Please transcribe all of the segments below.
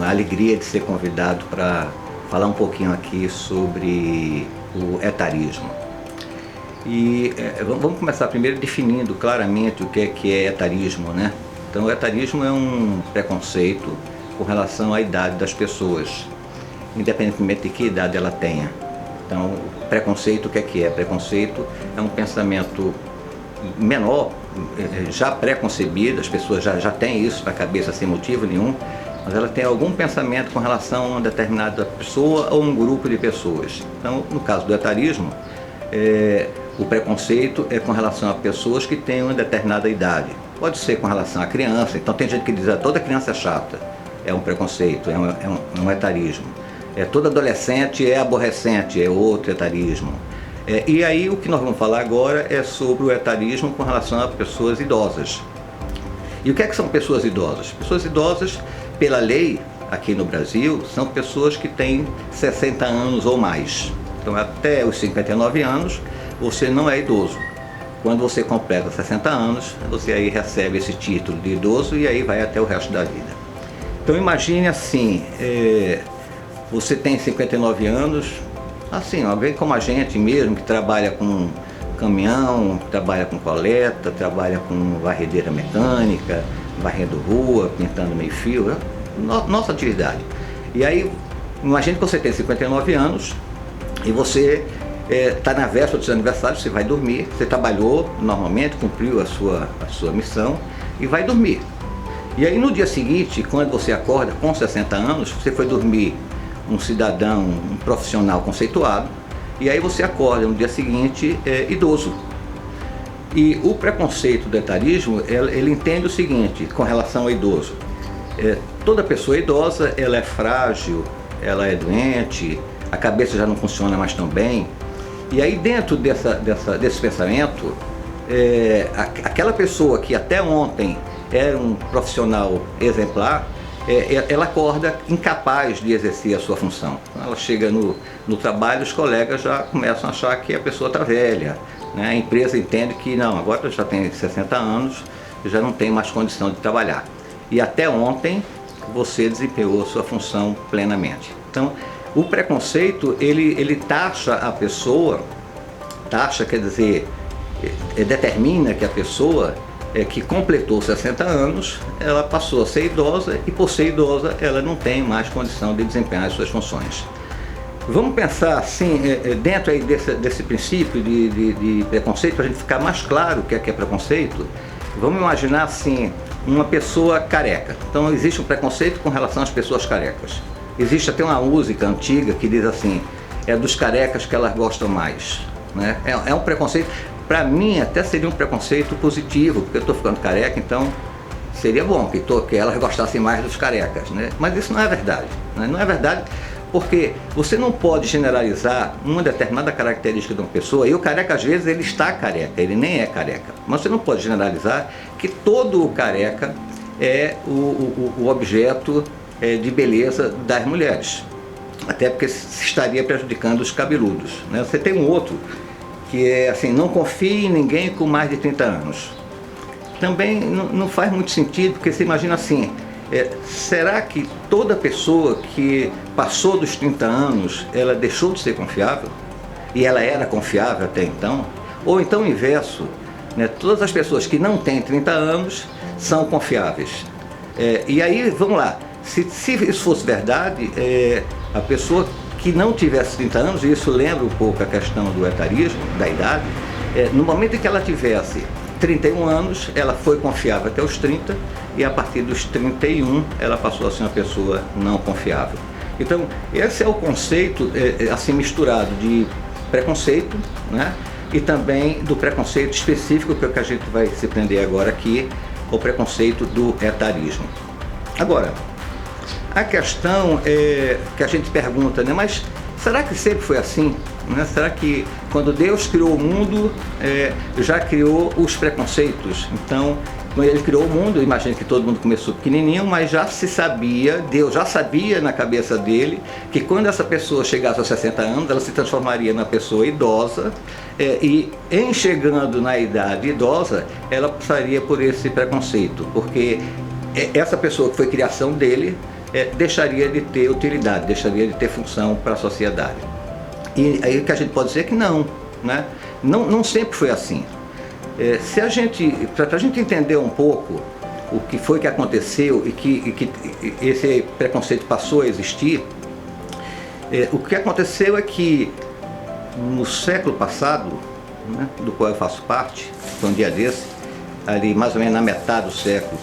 a alegria de ser convidado para falar um pouquinho aqui sobre o etarismo. E vamos começar primeiro definindo claramente o que é etarismo, né? Então, o etarismo é um preconceito com relação à idade das pessoas, independentemente de que idade ela tenha. Então, preconceito, o que é? Preconceito é um pensamento menor, já pré-concebido, as pessoas já têm isso na cabeça sem motivo nenhum, mas ela tem algum pensamento com relação a uma determinada pessoa ou um grupo de pessoas. Então, no caso do etarismo, o preconceito é com relação a pessoas que têm uma determinada idade. Pode ser com relação à criança, então tem gente que diz que toda criança é chata, é um preconceito, é um etarismo. Todo adolescente é aborrecente, é outro etarismo. E aí o que nós vamos falar agora é sobre o etarismo com relação a pessoas idosas. E o que são pessoas idosas? Pessoas idosas, pela lei, aqui no Brasil, são pessoas que têm 60 anos ou mais. Então até os 59 anos você não é idoso. Quando você completa 60 anos, você aí recebe esse título de idoso e aí vai até o resto da vida. Então imagine assim, você tem 59 anos, assim, alguém como a gente mesmo, que trabalha com caminhão, trabalha com coleta, trabalha com varredeira mecânica, varrendo rua, pintando meio-fio, nossa atividade. E aí, imagine que você tem 59 anos e você está na véspera do seu aniversário, você vai dormir, você trabalhou normalmente, cumpriu a sua missão e vai dormir. E aí no dia seguinte, quando você acorda com 60 anos, você foi dormir um cidadão, um profissional conceituado, e aí você acorda no dia seguinte idoso. E o preconceito do etarismo, ele entende o seguinte, com relação ao idoso. Toda pessoa idosa, ela é frágil, ela é doente, a cabeça já não funciona mais tão bem. E aí dentro desse pensamento, aquela pessoa que até ontem era um profissional exemplar, ela acorda incapaz de exercer a sua função. Quando ela chega no trabalho, os colegas já começam a achar que a pessoa está velha, né? A empresa entende que não, agora já tem 60 anos, já não tem mais condição de trabalhar. E até ontem você desempenhou a sua função plenamente. Então, o preconceito, ele taxa a pessoa, quer dizer, determina que a pessoa que completou 60 anos, ela passou a ser idosa e por ser idosa ela não tem mais condição de desempenhar as suas funções. Vamos pensar assim, dentro aí desse princípio de preconceito, para a gente ficar mais claro o que é preconceito, vamos imaginar assim, uma pessoa careca. Então existe um preconceito com relação às pessoas carecas. Existe até uma música antiga que diz assim, é dos carecas que elas gostam mais, né? É um preconceito, para mim até seria um preconceito positivo, porque eu estou ficando careca, então seria bom que elas gostassem mais dos carecas, né? Mas isso não é verdade, né? Não é verdade, porque você não pode generalizar uma determinada característica de uma pessoa, e o careca às vezes ele está careca, ele nem é careca, mas você não pode generalizar que todo o careca é o objeto de beleza das mulheres, até porque se estaria prejudicando os cabeludos, né? Você tem um outro que é assim, não confie em ninguém com mais de 30 anos. Também não faz muito sentido, porque você imagina assim, será que toda pessoa que passou dos 30 anos, ela deixou de ser confiável? E ela era confiável até então? Ou então o inverso, né? Todas as pessoas que não têm 30 anos são confiáveis. E aí, vamos lá, se isso fosse verdade, a pessoa que não tivesse 30 anos, e isso lembra um pouco a questão do etarismo, da idade, no momento em que ela tivesse 31 anos, ela foi confiável até os 30, e a partir dos 31 ela passou a ser uma pessoa não confiável. Então, esse é o conceito assim misturado de preconceito, né? E também do preconceito específico, que é o que a gente vai se prender agora aqui, o preconceito do etarismo. Agora, a questão que a gente pergunta, né? Mas será que sempre foi assim? Né? Será que quando Deus criou o mundo, já criou os preconceitos? Então, quando ele criou o mundo, imagino que todo mundo começou pequenininho, mas já se sabia, Deus já sabia na cabeça dele, que quando essa pessoa chegasse aos 60 anos, ela se transformaria numa pessoa idosa, e em chegando na idade idosa, ela passaria por esse preconceito, porque essa pessoa que foi criação dele, deixaria de ter utilidade, deixaria de ter função para a sociedade. E aí que a gente pode dizer que não, né? Não sempre foi assim. Se a gente, para a gente entender um pouco o que foi que aconteceu e que esse preconceito passou a existir, o que aconteceu é que no século passado, né, do qual eu faço parte, foi um dia desse, ali mais ou menos na metade do século,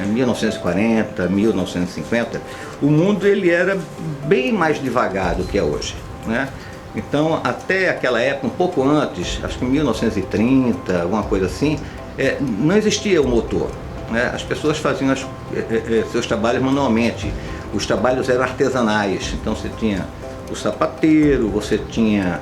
1940, 1950, o mundo ele era bem mais devagar do que é hoje, né? Então, até aquela época, um pouco antes, acho que em 1930, alguma coisa assim, não existia o motor, né? As pessoas faziam seus trabalhos manualmente, os trabalhos eram artesanais, então você tinha o sapateiro, você tinha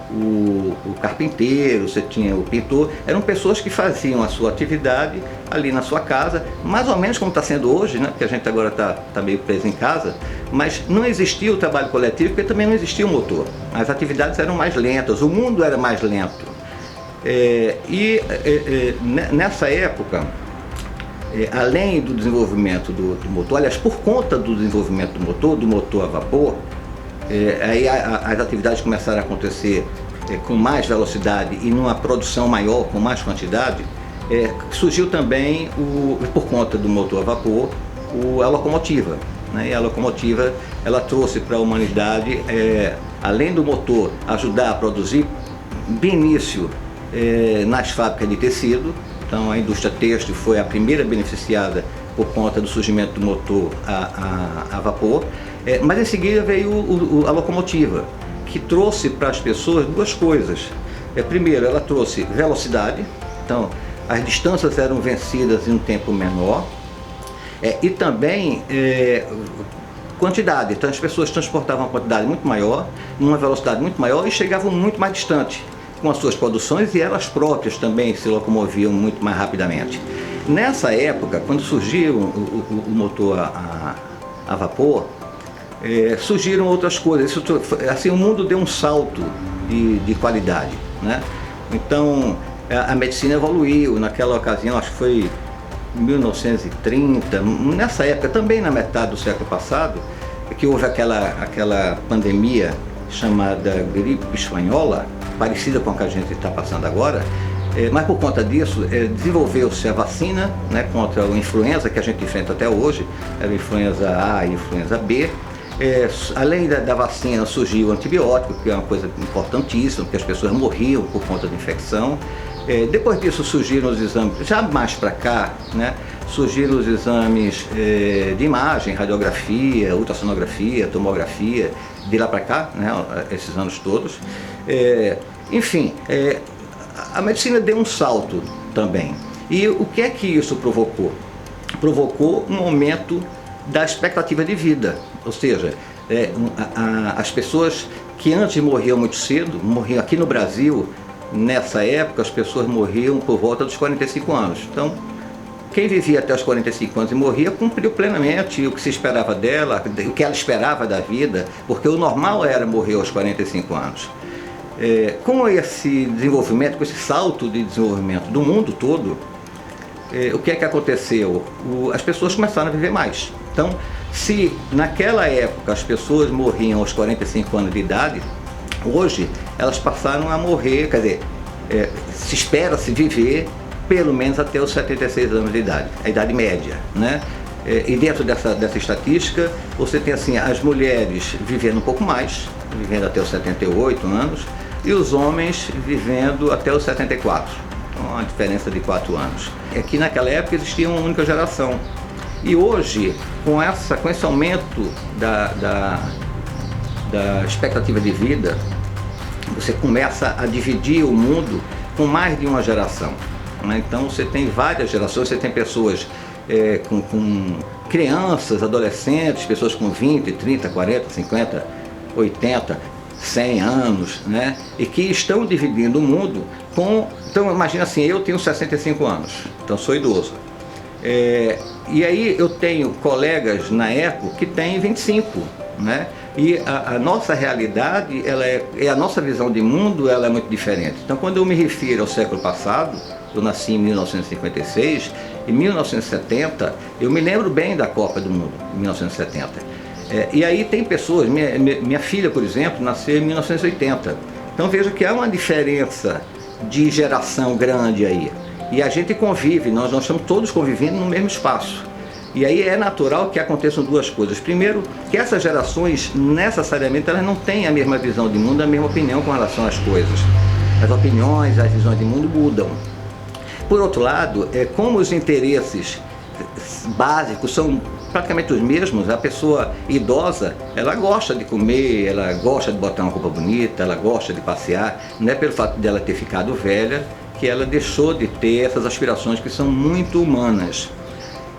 o carpinteiro, você tinha o pintor, eram pessoas que faziam a sua atividade ali na sua casa, mais ou menos como está sendo hoje, né? Porque a gente agora está meio preso em casa, mas não existia o trabalho coletivo porque também não existia o motor. As atividades eram mais lentas, o mundo era mais lento. Nessa época, além do desenvolvimento do motor, aliás, por conta do desenvolvimento do motor a vapor, aí as atividades começaram a acontecer com mais velocidade e numa produção maior, com mais quantidade. Surgiu também, por conta do motor a vapor, a locomotiva, né? E a locomotiva ela trouxe para a humanidade, além do motor ajudar a produzir, de início nas fábricas de tecido. Então a indústria têxtil foi a primeira beneficiada por conta do surgimento do motor a vapor. Mas em seguida veio a locomotiva, que trouxe para as pessoas duas coisas. Primeiro, ela trouxe velocidade, então as distâncias eram vencidas em um tempo menor, e também quantidade, então as pessoas transportavam uma quantidade muito maior, numa velocidade muito maior e chegavam muito mais distante com as suas produções, e elas próprias também se locomoviam muito mais rapidamente. Nessa época, quando surgiu o motor a vapor, surgiram outras coisas. Assim, o mundo deu um salto de qualidade, né? Então a medicina evoluiu. Naquela ocasião, acho que foi 1930, nessa época, também na metade do século passado, que houve aquela pandemia chamada gripe espanhola, parecida com a que a gente está passando agora. Mas por conta disso, desenvolveu-se a vacina, né, contra a influenza que a gente enfrenta até hoje, era a influenza A e a influenza B. Além da vacina, surgiu o antibiótico, que é uma coisa importantíssima, porque as pessoas morriam por conta da infecção. Depois disso surgiram os exames, já mais para cá, né, surgiram os exames de imagem, radiografia, ultrassonografia, tomografia, de lá para cá, né, esses anos todos. Enfim, a medicina deu um salto também. E o que é que isso provocou? Provocou um aumento da expectativa de vida, ou seja, as pessoas que antes morriam muito cedo, morriam aqui no Brasil, nessa época as pessoas morriam por volta dos 45 anos. Então, quem vivia até os 45 anos e morria cumpriu plenamente o que se esperava dela, o que ela esperava da vida, porque o normal era morrer aos 45 anos. Com esse desenvolvimento, com esse salto de desenvolvimento do mundo todo, o que é que aconteceu? As pessoas começaram a viver mais. Então, se naquela época as pessoas morriam aos 45 anos de idade, hoje elas passaram a morrer, quer dizer, se espera-se viver pelo menos até os 76 anos de idade, a idade média, né? E dentro dessa estatística, você tem assim, as mulheres vivendo um pouco mais, vivendo até os 78 anos, e os homens vivendo até os 74, então uma diferença de 4 anos. É que naquela época existia uma única geração, e hoje, com esse aumento da expectativa de vida, você começa a dividir o mundo com mais de uma geração, né? Então você tem várias gerações, você tem pessoas com crianças, adolescentes, pessoas com 20, 30, 40, 50, 80, 100 anos, né? E que estão dividindo o mundo com... Então imagina assim, eu tenho 65 anos, então sou idoso. E aí eu tenho colegas na ECO que têm 25, né? E a nossa realidade, a nossa visão de mundo, ela é muito diferente. Então quando eu me refiro ao século passado, Eu nasci em 1956, em 1970, eu me lembro bem da Copa do Mundo, em 1970. E aí tem pessoas, minha filha, por exemplo, nasceu em 1980. Então veja que há uma diferença de geração grande aí. E a gente convive, nós estamos todos convivendo no mesmo espaço. E aí é natural que aconteçam duas coisas. Primeiro, que essas gerações, necessariamente, elas não têm a mesma visão de mundo, a mesma opinião com relação às coisas. As opiniões, as visões de mundo mudam. Por outro lado, como os interesses básicos são praticamente os mesmos, a pessoa idosa, ela gosta de comer, ela gosta de botar uma roupa bonita, ela gosta de passear. Não é pelo fato dela ter ficado velha que ela deixou de ter essas aspirações que são muito humanas.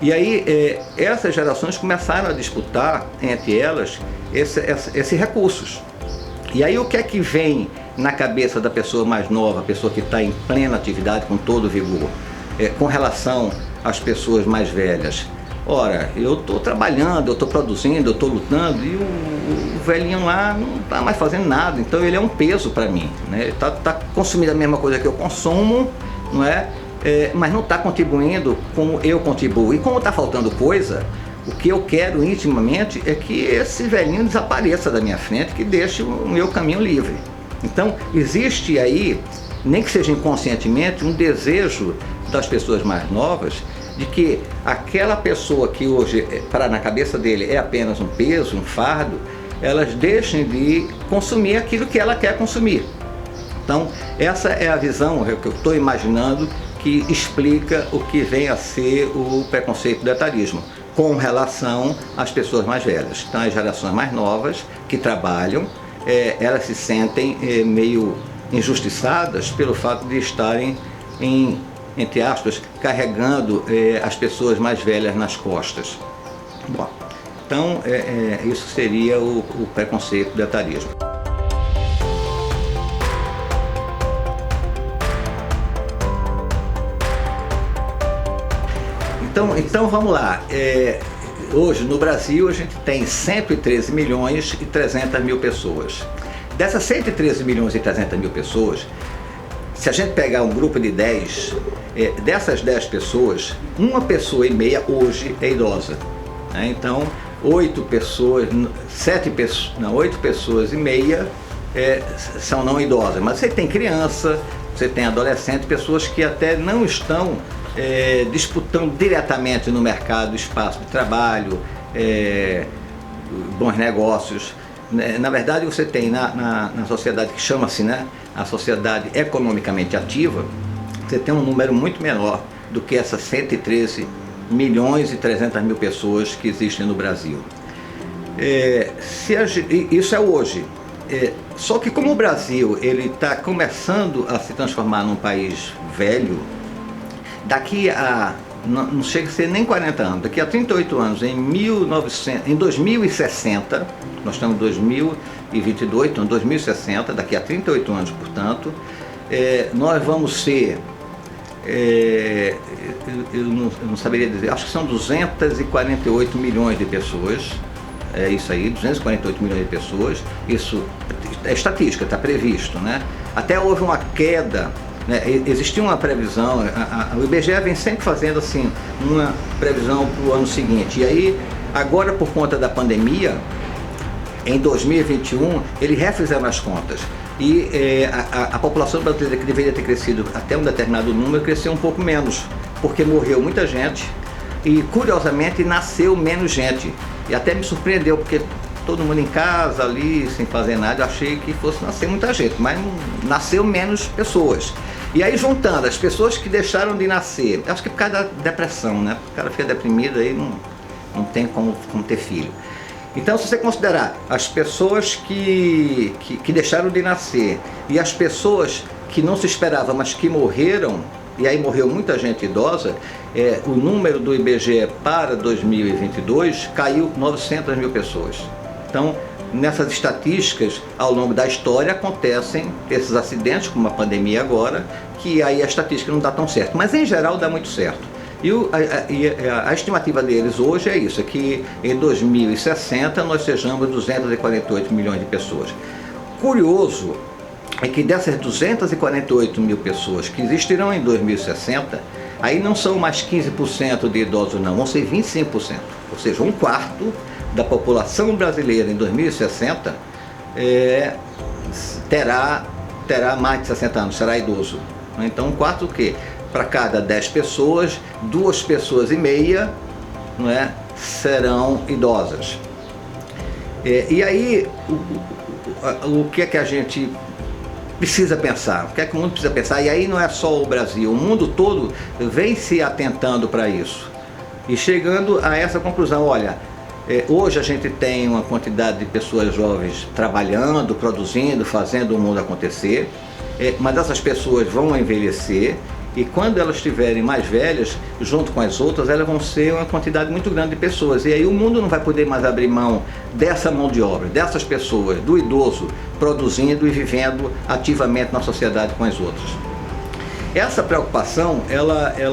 E aí essas gerações começaram a disputar entre elas esses recursos. E aí o que é que vem na cabeça da pessoa mais nova, a pessoa que está em plena atividade, com todo o vigor, com relação às pessoas mais velhas? Ora, eu estou trabalhando, eu estou produzindo, eu estou lutando, e o velhinho lá não está mais fazendo nada, então ele é um peso para mim, né? Ele está consumindo a mesma coisa que eu consumo, não é? Mas não está contribuindo como eu contribuo. E como está faltando coisa, o que eu quero intimamente é que esse velhinho desapareça da minha frente, que deixe o meu caminho livre. Então existe aí, nem que seja inconscientemente, um desejo das pessoas mais novas de que aquela pessoa que hoje, na cabeça dele, é apenas um peso, um fardo, elas deixem de consumir aquilo que ela quer consumir. Então essa é a visão que eu estou imaginando que explica o que vem a ser o preconceito do etarismo com relação às pessoas mais velhas. Então as gerações mais novas que trabalham, elas se sentem meio injustiçadas pelo fato de estarem entre aspas, carregando as pessoas mais velhas nas costas. Bom, então isso seria o preconceito do etarismo. Então vamos lá. Hoje no Brasil a gente tem 113 milhões e 300 mil pessoas. Dessas 113 milhões e 300 mil pessoas, se a gente pegar um grupo de 10, dessas 10 pessoas, 1,5 pessoa hoje é idosa, né? Então 8 pessoas e meia são não idosas. Mas você tem criança, você tem adolescente, pessoas que até não estão disputando diretamente no mercado espaço de trabalho, bons negócios. Na verdade, você tem na sociedade que chama-se, né, a sociedade economicamente ativa, você tem um número muito menor do que essas 113 milhões e 300 mil pessoas que existem no Brasil. Isso é hoje. Só que como o Brasil está começando a se transformar num país velho, daqui a, não chega a ser nem 40 anos, daqui a 38 anos, em 2060, nós estamos em 2022, então 2060, daqui a 38 anos, portanto, nós vamos ser, eu não saberia dizer, acho que são 248 milhões de pessoas, é isso aí, 248 milhões de pessoas, isso é estatística, está previsto, né? Até houve uma queda, né? Existia uma previsão, o IBGE vem sempre fazendo assim, uma previsão para o ano seguinte, e aí, agora por conta da pandemia, em 2021, eles refizeram as contas. E a população brasileira, que deveria ter crescido até um determinado número, cresceu um pouco menos, porque morreu muita gente e, curiosamente, nasceu menos gente. E até me surpreendeu, porque todo mundo em casa ali, sem fazer nada, eu achei que fosse nascer muita gente, mas nasceu menos pessoas. E aí, juntando as pessoas que deixaram de nascer, acho que por causa da depressão, né? O cara fica deprimido, aí não tem como ter filho. Então, se você considerar as pessoas que deixaram de nascer e as pessoas que não se esperava, mas que morreram, e aí morreu muita gente idosa, o número do IBGE para 2022 caiu 900 mil pessoas. Então, nessas estatísticas, ao longo da história, acontecem esses acidentes, como a pandemia agora, que aí a estatística não dá tão certo, mas em geral dá muito certo. E a estimativa deles hoje é isso, é que em 2060 nós sejamos 248 milhões de pessoas. Curioso é que dessas 248 mil pessoas que existirão em 2060, aí não são mais 15% de idosos não, vão ser 25%. Ou seja, um quarto da população brasileira em 2060 terá mais de 60 anos, será idoso. Então um quarto o quê? Para cada 10 pessoas, 2,5 pessoas, não é, serão idosas. E aí, o que é que a gente precisa pensar? O que é que o mundo precisa pensar? E aí não é só o Brasil, o mundo todo vem se atentando para isso e chegando a essa conclusão. Olha, hoje a gente tem uma quantidade de pessoas jovens trabalhando, produzindo, fazendo o mundo acontecer, mas essas pessoas vão envelhecer e quando elas estiverem mais velhas, junto com as outras, elas vão ser uma quantidade muito grande de pessoas. E aí o mundo não vai poder mais abrir mão dessa mão de obra, dessas pessoas, do idoso, produzindo e vivendo ativamente na sociedade com as outras. Essa preocupação, ela é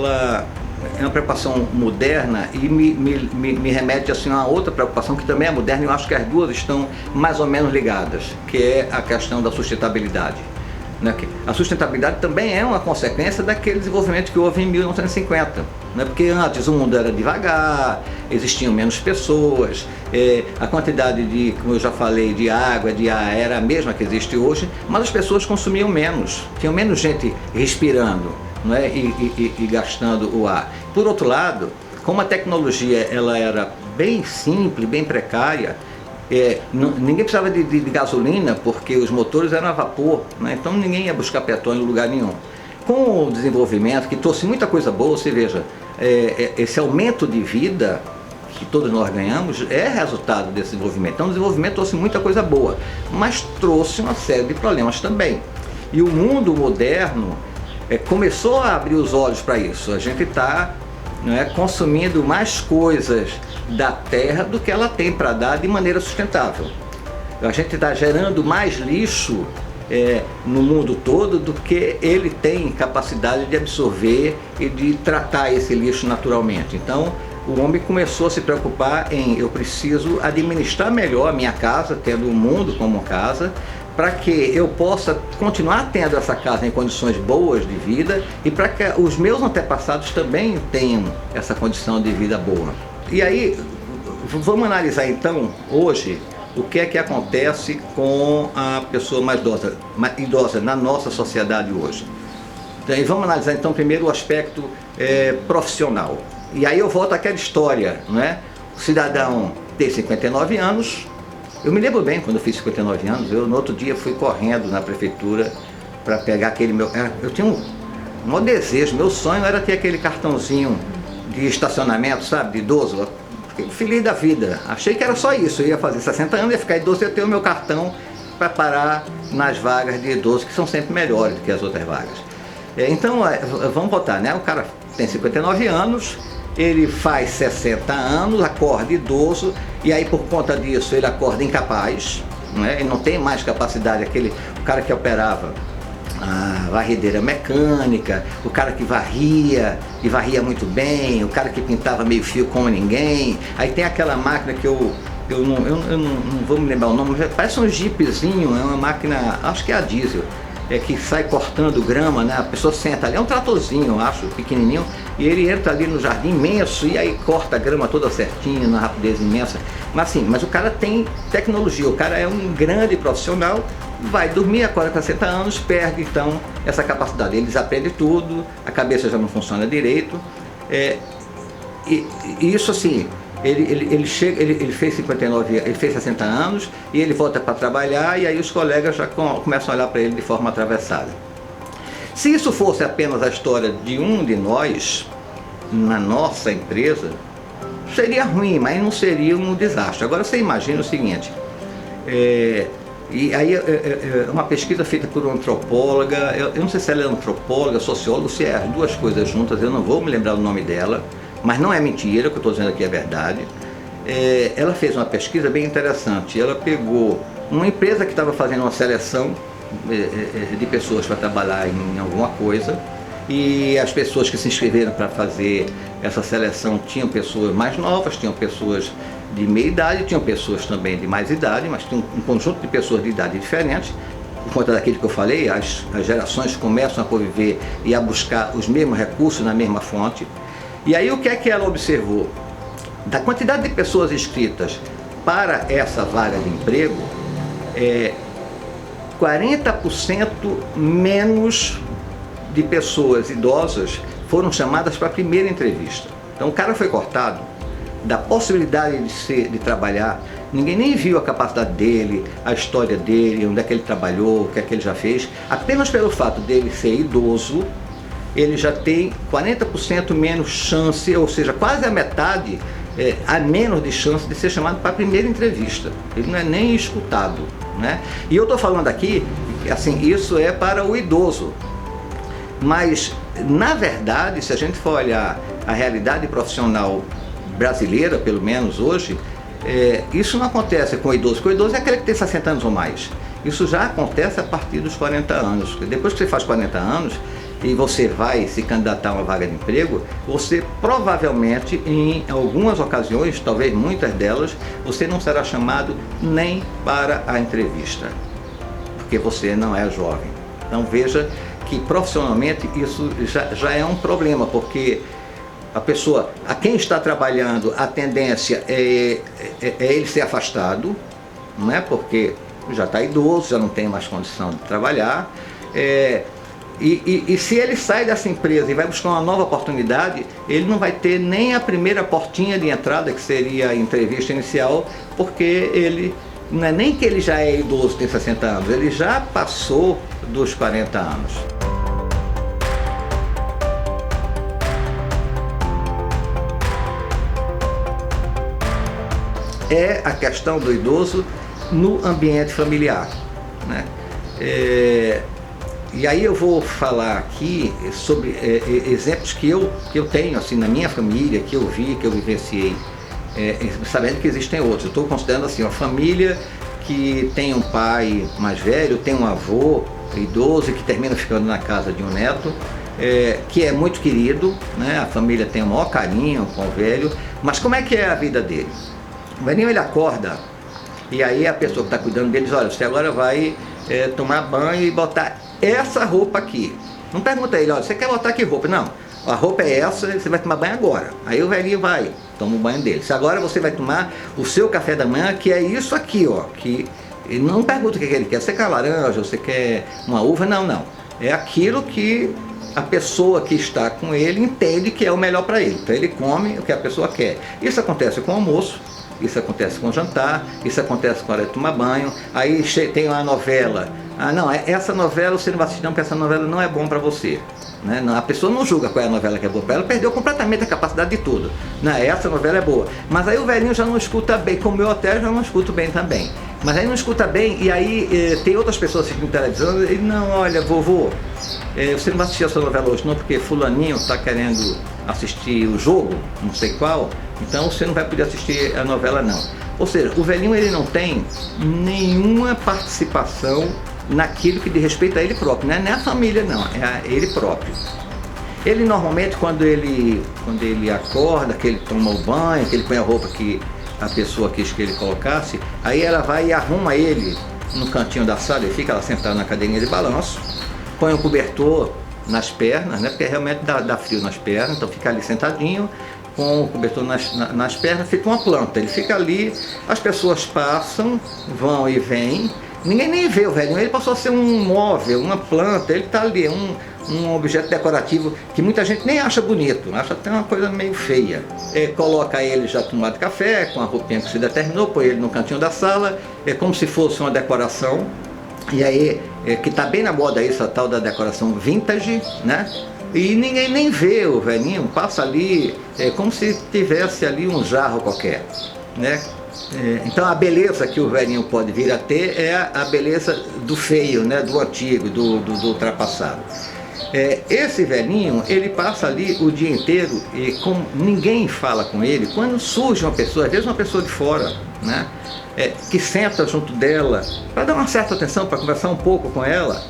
uma preocupação moderna e me remete assim, a uma outra preocupação que também é moderna e eu acho que as duas estão mais ou menos ligadas, que é a questão da sustentabilidade. A sustentabilidade também é uma consequência daquele desenvolvimento que houve em 1950, porque antes o mundo era devagar, existiam menos pessoas, a quantidade de, como eu já falei, de água, de ar era a mesma que existe hoje, mas as pessoas consumiam menos, tinham menos gente respirando, e gastando o ar. Por outro lado, como a tecnologia ela era bem simples, bem precária, ninguém precisava de gasolina porque os motores eram a vapor, então ninguém ia buscar petróleo em lugar nenhum. Com o desenvolvimento, que trouxe muita coisa boa, você veja, esse aumento de vida que todos nós ganhamos é resultado desse desenvolvimento. Então o desenvolvimento trouxe muita coisa boa, mas trouxe uma série de problemas também. E o mundo moderno começou a abrir os olhos para isso. A gente está consumindo mais coisas da terra do que ela tem para dar de maneira sustentável. A gente está gerando mais lixo no mundo todo do que ele tem capacidade de absorver e de tratar esse lixo naturalmente. Então o homem começou a se preocupar em eu preciso administrar melhor a minha casa, tendo o mundo como casa, para que eu possa continuar tendo essa casa em condições boas de vida e para que os meus antepassados também tenham essa condição de vida boa. E aí, vamos analisar então, hoje, o que é que acontece com a pessoa mais idosa na nossa sociedade hoje. E vamos analisar então primeiro o aspecto profissional. E aí eu volto àquela história, O cidadão tem 59 anos, eu me lembro bem quando eu fiz 59 anos, eu no outro dia fui correndo na prefeitura para pegar aquele meu... Eu tinha um maior desejo, meu sonho era ter aquele cartãozinho de estacionamento, sabe, de idoso. Fiquei feliz da vida, achei que era só isso, eu ia fazer 60 anos, ia ficar idoso, ia ter o meu cartão para parar nas vagas de idoso, que são sempre melhores do que as outras vagas. Então, vamos botar, o cara tem 59 anos, ele faz 60 anos, acorda idoso, e aí por conta disso ele acorda incapaz, ele não tem mais capacidade, o cara que operava a varredeira mecânica, o cara que varria, e varria muito bem, o cara que pintava meio fio como ninguém, aí tem aquela máquina que eu não vou me lembrar o nome, mas parece um jeepzinho, é uma máquina, acho que é a diesel, que sai cortando grama, a pessoa senta ali, é um tratorzinho, eu acho, pequenininho, e ele entra ali no jardim imenso e aí corta a grama toda certinha, na rapidez imensa. Mas o cara tem tecnologia, o cara é um grande profissional, vai dormir, acorda com 60 anos, perde então essa capacidade. Ele desaprende tudo, a cabeça já não funciona direito, e isso assim, ele fez 59, ele fez 60 anos e ele volta para trabalhar e aí os colegas já começam a olhar para ele de forma atravessada. Se isso fosse apenas a história de um de nós, na nossa empresa, seria ruim, mas não seria um desastre. Agora você imagina o seguinte, e aí uma pesquisa feita por uma antropóloga, eu não sei se ela é antropóloga, socióloga, se é as duas coisas juntas, eu não vou me lembrar o nome dela, mas não é mentira, o que eu estou dizendo aqui é verdade. Ela fez uma pesquisa bem interessante, ela pegou uma empresa que estava fazendo uma seleção de pessoas para trabalhar em alguma coisa, e as pessoas que se inscreveram para fazer essa seleção tinham pessoas mais novas, tinham pessoas de meia idade, tinham pessoas também de mais idade, mas tinha um conjunto de pessoas de idade diferente, por conta daquilo que eu falei, as gerações começam a conviver e a buscar os mesmos recursos na mesma fonte. E aí o que é que ela observou? Da quantidade de pessoas inscritas para essa vaga de emprego, 40% menos de pessoas idosas foram chamadas para a primeira entrevista. Então o cara foi cortado da possibilidade de trabalhar. Ninguém nem viu a capacidade dele, a história dele, onde é que ele trabalhou, o que é que ele já fez. Apenas pelo fato dele ser idoso, ele já tem 40% menos chance, ou seja, quase a metade a menos de chance de ser chamado para a primeira entrevista. Ele não é nem escutado, né? E eu estou falando aqui, assim, isso é para o idoso. Mas, na verdade, se a gente for olhar a realidade profissional brasileira, pelo menos hoje, isso não acontece com o idoso, porque o idoso é aquele que tem 60 anos ou mais. Isso já acontece a partir dos 40 anos. Depois que você faz 40 anos e você vai se candidatar a uma vaga de emprego, você provavelmente, em algumas ocasiões, talvez muitas delas, você não será chamado nem para a entrevista, porque você não é jovem. Então veja que profissionalmente isso já é um problema, porque a pessoa, a quem está trabalhando, a tendência é ele ser afastado, não é? Porque já está idoso, já não tem mais condição de trabalhar. E se ele sai dessa empresa e vai buscar uma nova oportunidade, ele não vai ter nem a primeira portinha de entrada, que seria a entrevista inicial, porque ele, não é nem que ele já é idoso, tem 60 anos, ele já passou dos 40 anos. É a questão do idoso no ambiente familiar, né? E aí eu vou falar aqui sobre exemplos que eu tenho assim, na minha família, que eu vi, que eu vivenciei, sabendo que existem outros. Eu estou considerando assim, uma família que tem um pai mais velho, tem um avô idoso que termina ficando na casa de um neto, que é muito querido, né? A família tem o maior carinho com o velho, mas como é que é a vida dele? O velhinho, ele acorda e aí a pessoa que está cuidando dele diz: olha, você agora vai tomar banho e botar essa roupa aqui. Não pergunta a ele: olha, você quer botar que roupa? Não, a roupa é essa, você vai tomar banho agora. Aí o velhinho vai, toma o banho dele. Se agora você vai tomar o seu café da manhã, que é isso aqui, ó, que não pergunta o que ele quer. Você quer laranja, você quer uma uva? Não, não. É aquilo que a pessoa que está com ele entende que é o melhor para ele. Então ele come o que a pessoa quer. Isso acontece com o almoço, isso acontece com o jantar, isso acontece com a hora de tomar banho. Aí tem uma novela. Ah, não, essa novela você não vai assistir não, porque essa novela não é bom para você, né? A pessoa não julga qual é a novela que é boa para ela, perdeu completamente a capacidade de tudo. Não, essa novela é boa. Mas aí o velhinho já não escuta bem, como eu até já não escuto bem também. Mas aí não escuta bem, e aí tem outras pessoas assistindo televisão, e não, olha, vovô, você não vai assistir essa novela hoje não, porque fulaninho está querendo assistir o jogo, não sei qual, então você não vai poder assistir a novela não. Ou seja, o velhinho, ele não tem nenhuma participação naquilo que diz respeito a ele próprio, não é nem a família não, é a ele próprio. Ele normalmente, quando ele acorda, que ele toma o banho, que ele põe a roupa que a pessoa quis que ele colocasse, aí ela vai e arruma ele no cantinho da sala, ele fica lá sentado na cadeirinha de balanço, põe um cobertor nas pernas, né, porque realmente dá frio nas pernas, então fica ali sentadinho, com o cobertor nas pernas, fica uma planta, ele fica ali, as pessoas passam, vão e vêm, ninguém nem vê o velhinho, ele passou a ser um móvel, uma planta, ele está ali, um objeto decorativo que muita gente nem acha bonito, acha até uma coisa meio feia. Coloca ele já tomado café, com a roupinha que se determinou, põe ele no cantinho da sala, é como se fosse uma decoração, e aí, que está bem na moda isso, a tal da decoração vintage, né? E ninguém nem vê o velhinho, passa ali, como se tivesse ali um jarro qualquer, né? Então a beleza que o velhinho pode vir a ter é a beleza do feio, né? Do antigo, do ultrapassado. Esse velhinho, ele passa ali o dia inteiro e como ninguém fala com ele, quando surge uma pessoa, às vezes uma pessoa de fora, né? Que senta junto dela, para dar uma certa atenção, para conversar um pouco com ela,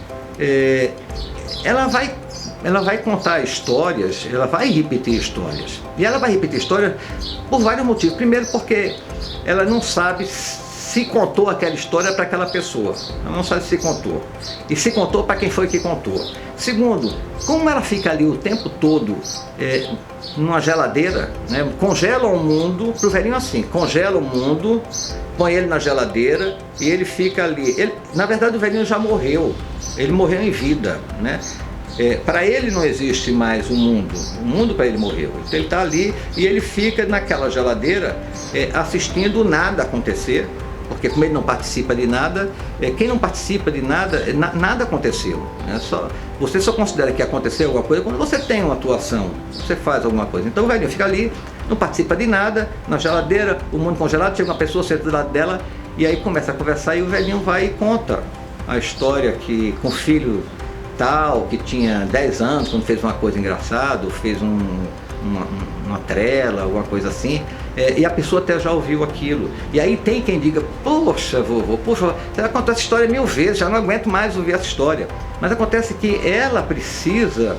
ela vai contar histórias, ela vai repetir histórias. E ela vai repetir histórias por vários motivos. Primeiro porque ela não sabe se contou aquela história para aquela pessoa. Ela não sabe se contou. E se contou para quem foi que contou. Segundo, como ela fica ali o tempo todo numa geladeira, né? Congela o mundo, pro velhinho assim, congela o mundo, põe ele na geladeira e ele fica ali. Na verdade o velhinho já morreu, ele morreu em vida, né? Para ele não existe mais o mundo para ele morreu. Então ele está ali e ele fica naquela geladeira assistindo nada acontecer, porque como ele não participa de nada, quem não participa de nada, nada aconteceu. Né? Você só considera que aconteceu alguma coisa quando você tem uma atuação, você faz alguma coisa. Então o velhinho fica ali, não participa de nada, na geladeira, o mundo congelado, chega uma pessoa, senta do lado dela e aí começa a conversar e o velhinho vai e conta a história que com o filho tal, que tinha 10 anos, quando fez uma coisa engraçada, fez uma trela, alguma coisa assim, e a pessoa até já ouviu aquilo. E aí tem quem diga, poxa vovô, poxa, você vai contar essa história 1000 vezes, já não aguento mais ouvir essa história. Mas acontece que ela precisa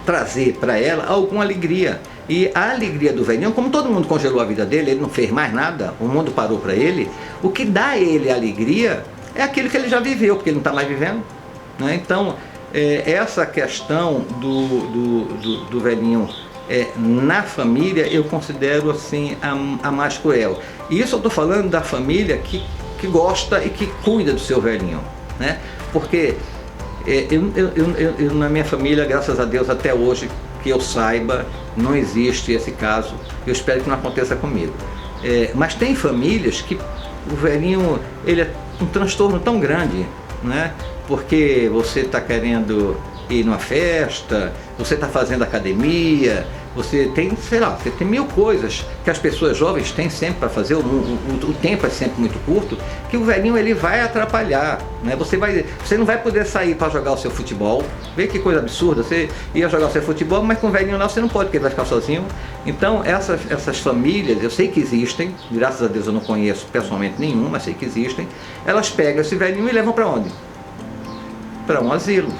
trazer para ela alguma alegria. E a alegria do velhinho, como todo mundo congelou a vida dele, ele não fez mais nada, o mundo parou para ele, o que dá a ele alegria é aquilo que ele já viveu, porque ele não está mais vivendo. Né? Então, essa questão do velhinho na família, eu considero assim a mais cruel. E isso eu estou falando da família que gosta e que cuida do seu velhinho. Né? Porque eu, na minha família, graças a Deus, até hoje, que eu saiba, não existe esse caso. Eu espero que não aconteça comigo. Mas tem famílias que o velhinho, ele é um transtorno tão grande, né? Porque você está querendo ir numa festa, você está fazendo academia, você tem, sei lá, você tem 1000 coisas que as pessoas jovens têm sempre para fazer, o tempo é sempre muito curto, que o velhinho ele vai atrapalhar, né? Você não vai poder sair para jogar o seu futebol, vê que coisa absurda, você ia jogar o seu futebol, mas com o velhinho lá você não pode, porque ele vai ficar sozinho. Então essas famílias, eu sei que existem, graças a Deus eu não conheço pessoalmente nenhuma, mas sei que existem, elas pegam esse velhinho e levam para onde? Para um asilo.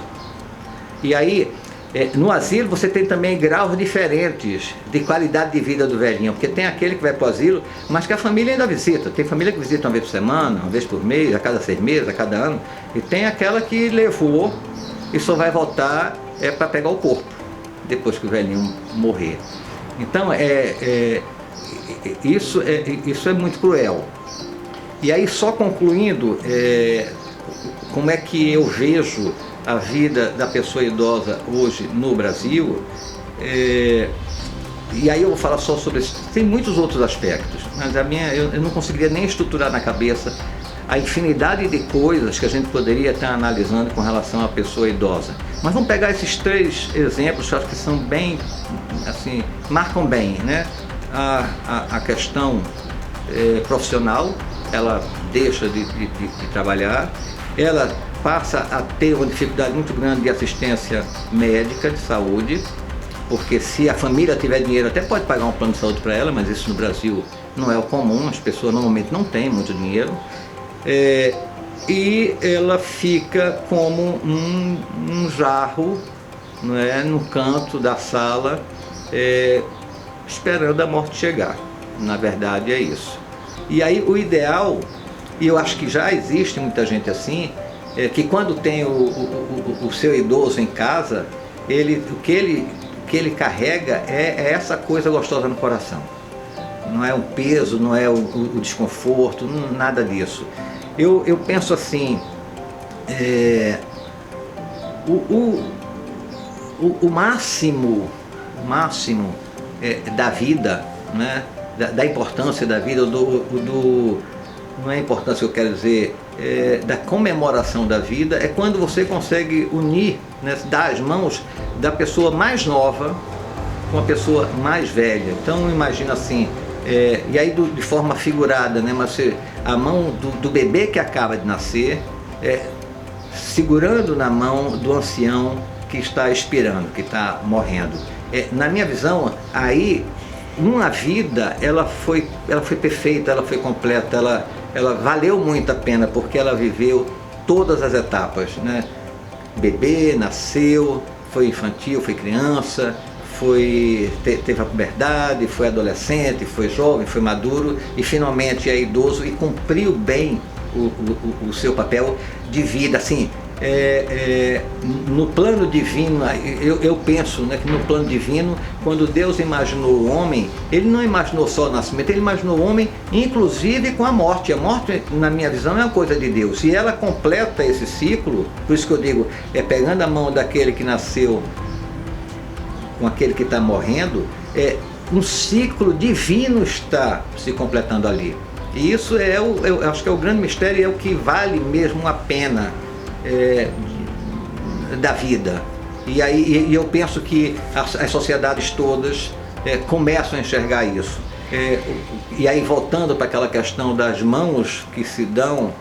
E aí, no asilo você tem também graus diferentes de qualidade de vida do velhinho, porque tem aquele que vai para o asilo, mas que a família ainda visita. Tem família que visita uma vez por semana, uma vez por mês, a cada 6 meses, a cada ano. E tem aquela que levou e só vai voltar para pegar o corpo, depois que o velhinho morrer. Então, isso é muito cruel. E aí, só concluindo, como é que eu vejo a vida da pessoa idosa hoje no Brasil, e aí eu vou falar só sobre isso. Tem muitos outros aspectos, mas eu não conseguiria nem estruturar na cabeça a infinidade de coisas que a gente poderia estar analisando com relação à pessoa idosa. Mas vamos pegar esses 3 exemplos que eu acho que são bem, assim, marcam bem, né? A questão profissional, ela deixa de trabalhar, ela passa a ter uma dificuldade muito grande de assistência médica, de saúde, porque se a família tiver dinheiro até pode pagar um plano de saúde para ela, mas isso no Brasil não é o comum, as pessoas normalmente não têm muito dinheiro, e ela fica como um jarro, não é, no canto da sala, esperando a morte chegar. Na verdade é isso. E aí o ideal, e eu acho que já existe muita gente assim, que quando tem o seu idoso em casa, o que ele carrega é essa coisa gostosa no coração. Não é um peso, não é o desconforto, nada disso. Eu penso assim, o máximo da vida, né, da importância da vida, não é importância que eu quero dizer, da comemoração da vida, é quando você consegue unir, né, dar as mãos da pessoa mais nova com a pessoa mais velha. Então imagina assim, e aí de forma figurada, né, mas a mão do bebê que acaba de nascer, segurando na mão do ancião que está expirando, que está morrendo. Na minha visão, aí uma vida, ela foi perfeita, ela foi completa, ela valeu muito a pena, porque ela viveu todas as etapas, né? Bebê, nasceu, foi infantil, foi criança, teve a puberdade, foi adolescente, foi jovem, foi maduro e finalmente é idoso e cumpriu bem o seu papel de vida. Assim, no plano divino, eu penso, né, que no plano divino, quando Deus imaginou o homem, Ele não imaginou só o nascimento, Ele imaginou o homem inclusive com a morte. A morte, na minha visão, é uma coisa de Deus, e ela completa esse ciclo. Por isso que eu digo, pegando a mão daquele que nasceu com aquele que está morrendo, um ciclo divino está se completando ali. E isso eu acho que é o grande mistério, é o que vale mesmo a pena da vida. E aí eu penso que as sociedades todas começam a enxergar isso. E aí, voltando para aquela questão das mãos que se dão,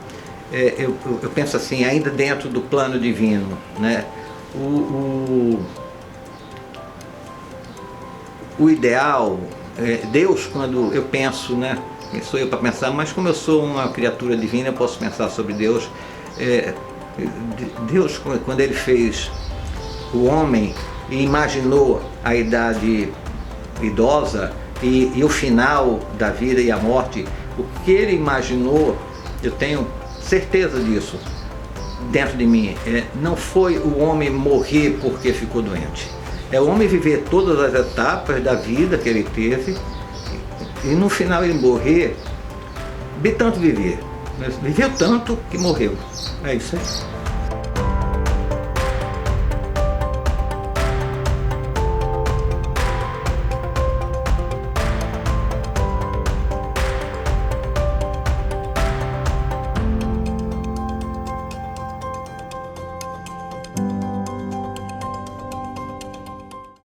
eu penso assim, ainda dentro do plano divino, né? O ideal, Deus, quando eu penso, né? Quem sou eu para pensar, mas como eu sou uma criatura divina, eu posso pensar sobre Deus. Deus, quando Ele fez o homem e imaginou a idade idosa e o final da vida e a morte, o que Ele imaginou, eu tenho certeza disso dentro de mim, não foi o homem morrer porque ficou doente. É o homem viver todas as etapas da vida que ele teve e no final ele morrer de tanto viver. Viveu tanto que morreu. É isso aí.